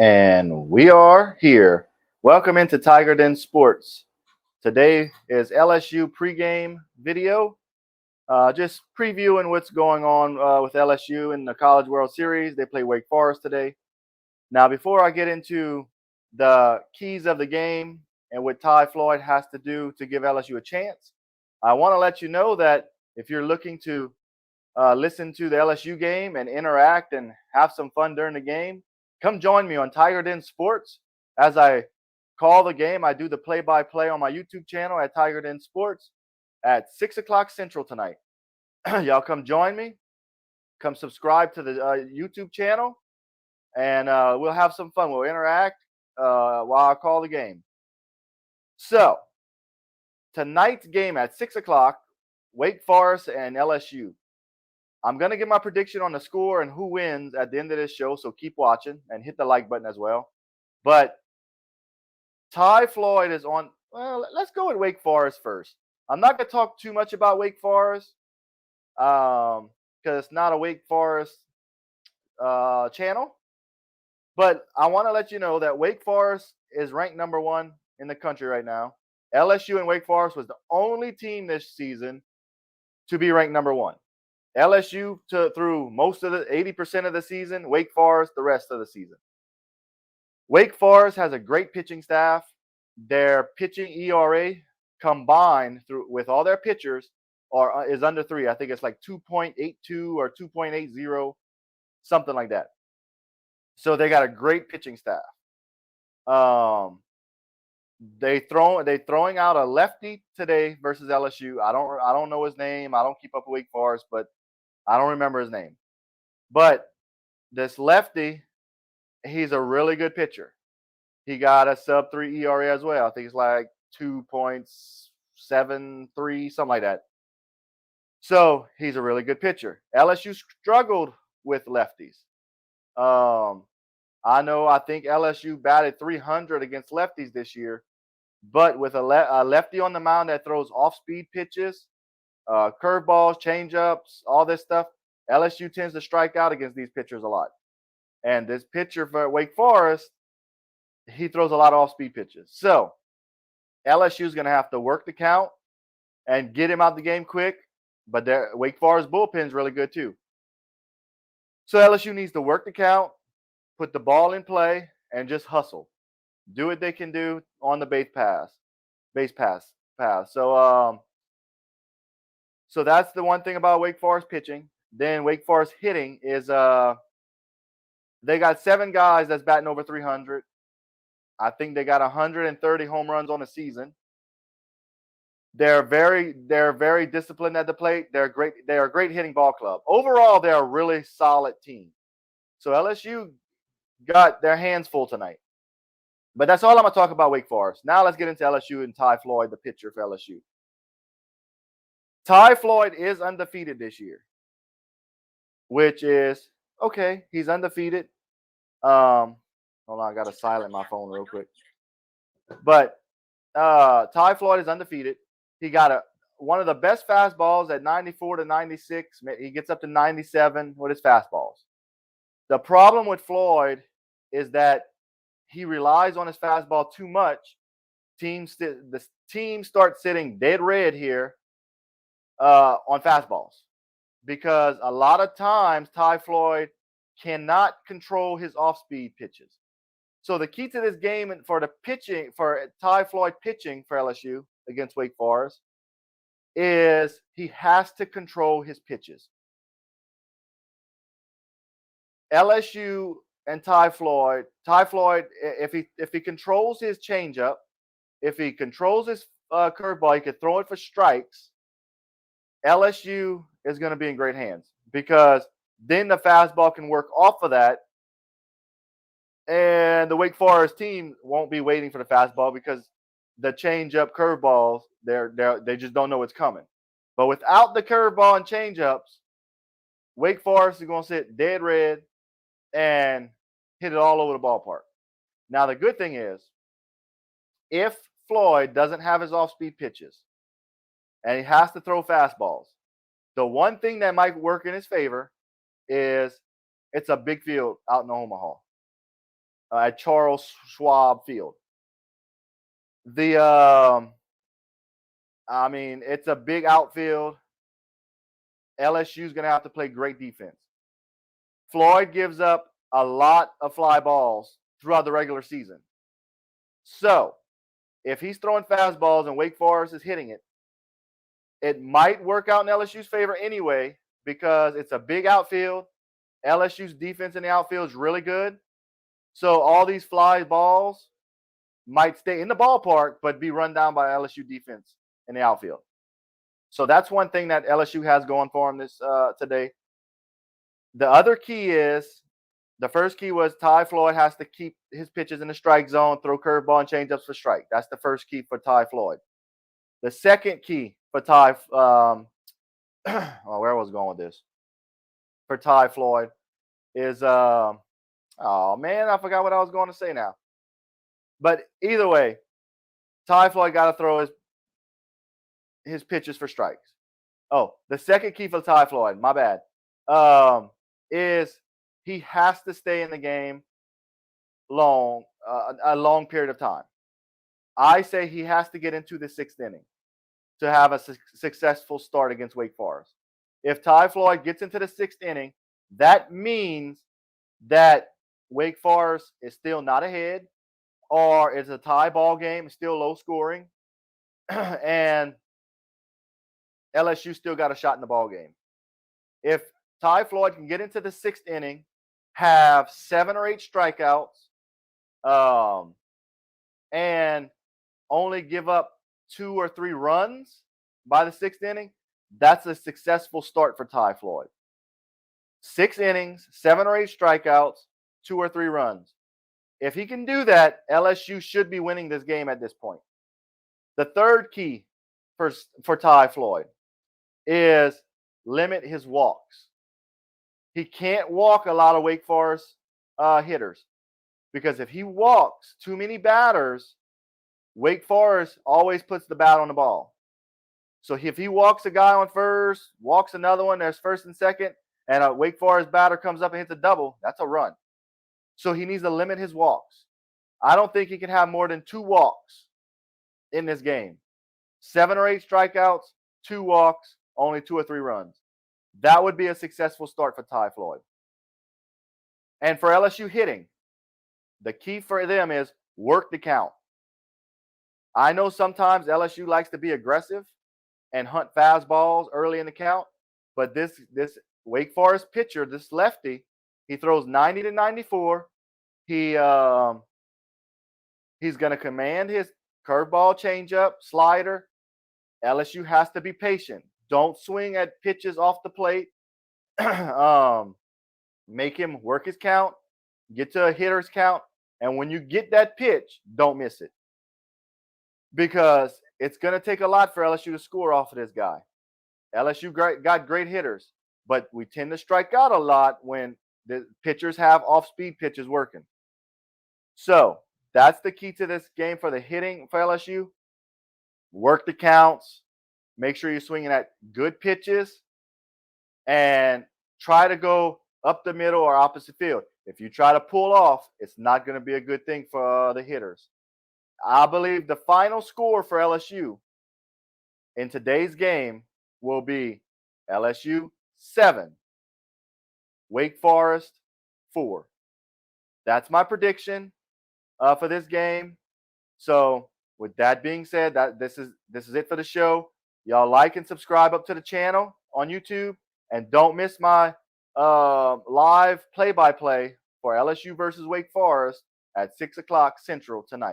And we are here. Welcome into Tiger Den Sports. Today is LSU pregame video. Just previewing what's going on with LSU in the College World Series. They play Wake Forest today. Now, before I get into the keys of the game and what Ty Floyd has to do to give LSU a chance, I want to let you know that if you're looking to listen to the LSU game and interact and have some fun during the game, come join me on Tiger Den Sports. As I call the game, I do the play-by-play on my YouTube channel at Tiger Den Sports at 6 o'clock Central tonight. Y'all come join me. Come subscribe to the YouTube channel, and we'll have some fun. We'll interact while I call the game. So, tonight's game at 6 o'clock, Wake Forest and LSU. I'm going to give my prediction on the score and who wins at the end of this show, so keep watching and hit the like button as well. But Ty Floyd is on. Well, let's go with Wake Forest first. I'm not going to talk too much about Wake Forest because it's not a Wake Forest channel. But I want to let you know that Wake Forest is ranked number 1 in the country right now. LSU and Wake Forest was the only team this season to be ranked number 1. LSU through most of the 80% of the season, Wake Forest the rest of the season. Wake Forest has a great pitching staff. Their pitching ERA combined with all their pitchers is under 3. I think it's like 2.82 or 2.80, something like that. So they got a great pitching staff. They throwing out a lefty today versus LSU. I don't know his name. I don't keep up with Wake Forest, but I don't remember his name. But this lefty, he's a really good pitcher. He got a sub-3 ERA as well. I think it's like 2.73, something like that. So he's a really good pitcher. LSU struggled with lefties. I think LSU batted 300 against lefties this year. But with a lefty on the mound that throws off-speed pitches, curveballs, changeups, all this stuff, LSU tends to strike out against these pitchers a lot. And this pitcher for Wake Forest, he throws a lot of off-speed pitches. So LSU is going to have to work the count and get him out the game quick. But Wake Forest bullpen is really good too. So LSU needs to work the count, put the ball in play, and just hustle. Do what they can do on the base pass. So that's the one thing about Wake Forest pitching. Then Wake Forest hitting is they got 7 guys that's batting over 300. I think they got 130 home runs on the season. They're very disciplined at the plate. They're a great hitting ball club. Overall, they're a really solid team. So LSU got their hands full tonight. But that's all I'm going to talk about Wake Forest. Now let's get into LSU and Ty Floyd, the pitcher for LSU. Ty Floyd is undefeated this year, which is okay. He's undefeated. Hold on, I got to silence my phone real quick. But Ty Floyd is undefeated. He got one of the best fastballs at 94 to 96. He gets up to 97 with his fastballs. The problem with Floyd is that he relies on his fastball too much. The team starts sitting dead red here on fastballs because a lot of times Ty Floyd cannot control his off-speed pitches. So the key to this game for Ty Floyd pitching for LSU against Wake Forest is he has to control his pitches. LSU and Ty Floyd, if he controls his changeup, if he controls his curveball, he could throw it for strikes. LSU is going to be in great hands because then the fastball can work off of that, and the Wake Forest team won't be waiting for the fastball because the changeup curveballs they just don't know what's coming. But without the curveball and changeups, Wake Forest is going to sit dead red and hit it all over the ballpark. Now, the good thing is, if Floyd doesn't have his off-speed pitches and he has to throw fastballs, the one thing that might work in his favor is it's a big field out in Omaha. at Charles Schwab Field. I mean, it's a big outfield. LSU's going to have to play great defense. Floyd gives up a lot of fly balls throughout the regular season. So, if he's throwing fastballs and Wake Forest is hitting it, it might work out in LSU's favor anyway because it's a big outfield. LSU's defense in the outfield is really good. So, all these fly balls might stay in the ballpark but be run down by LSU defense in the outfield. So that's one thing that LSU has going for them this today. The other key is, the first key was Ty Floyd has to keep his pitches in the strike zone, throw curveball and changeups for strike. That's the first key for Ty Floyd. The second key for Ty, where was I going with this? For Ty Floyd is, oh man, I forgot what I was going to say now. But either way, Ty Floyd got to throw his pitches for strikes. Oh, the second key for Ty Floyd, my bad, is he has to stay in the game a long period of time. I say he has to get into the sixth inning to have a successful start against Wake Forest. If Ty Floyd gets into the sixth inning, that means that Wake Forest is still not ahead, or it's a tie ball game, it's still low scoring, and LSU still got a shot in the ball game. If Ty Floyd can get into the sixth inning, have 7 or 8 strikeouts, and only give up 2 or 3 runs by the sixth inning, that's a successful start for Ty Floyd. 6 innings, 7 or 8 strikeouts, 2 or 3 runs. If he can do that, LSU should be winning this game at this point. The third key for Ty Floyd is limit his walks. He can't walk a lot of Wake Forest hitters, because if he walks too many batters, Wake Forest always puts the bat on the ball. So if he walks a guy on first, walks another one, there's first and second, and a Wake Forest batter comes up and hits a double, that's a run. So he needs to limit his walks. I don't think he can have more than 2 walks in this game. 7 or 8 strikeouts, 2 walks, only 2 or 3 runs. That would be a successful start for Ty Floyd. And for LSU hitting, the key for them is work the count. I know sometimes LSU likes to be aggressive and hunt fastballs early in the count, but this Wake Forest pitcher, this lefty, he throws 90 to 94. He's going to command his curveball, changeup, slider. LSU has to be patient. Don't swing at pitches off the plate. Make him work his count, get to a hitter's count, and when you get that pitch, don't miss it. Because it's going to take a lot for LSU to score off of this guy. LSU got great hitters, but we tend to strike out a lot when the pitchers have off-speed pitches working. So that's the key to this game for the hitting for LSU. Work the counts. Make sure you're swinging at good pitches, and try to go up the middle or opposite field. If you try to pull off, it's not going to be a good thing for the hitters. I believe the final score for LSU in today's game will be LSU 7, Wake Forest 4. That's my prediction for this game. So with that being said, this is it for the show. Y'all like and subscribe up to the channel on YouTube, and don't miss my live play-by-play for LSU versus Wake Forest at 6 o'clock Central tonight.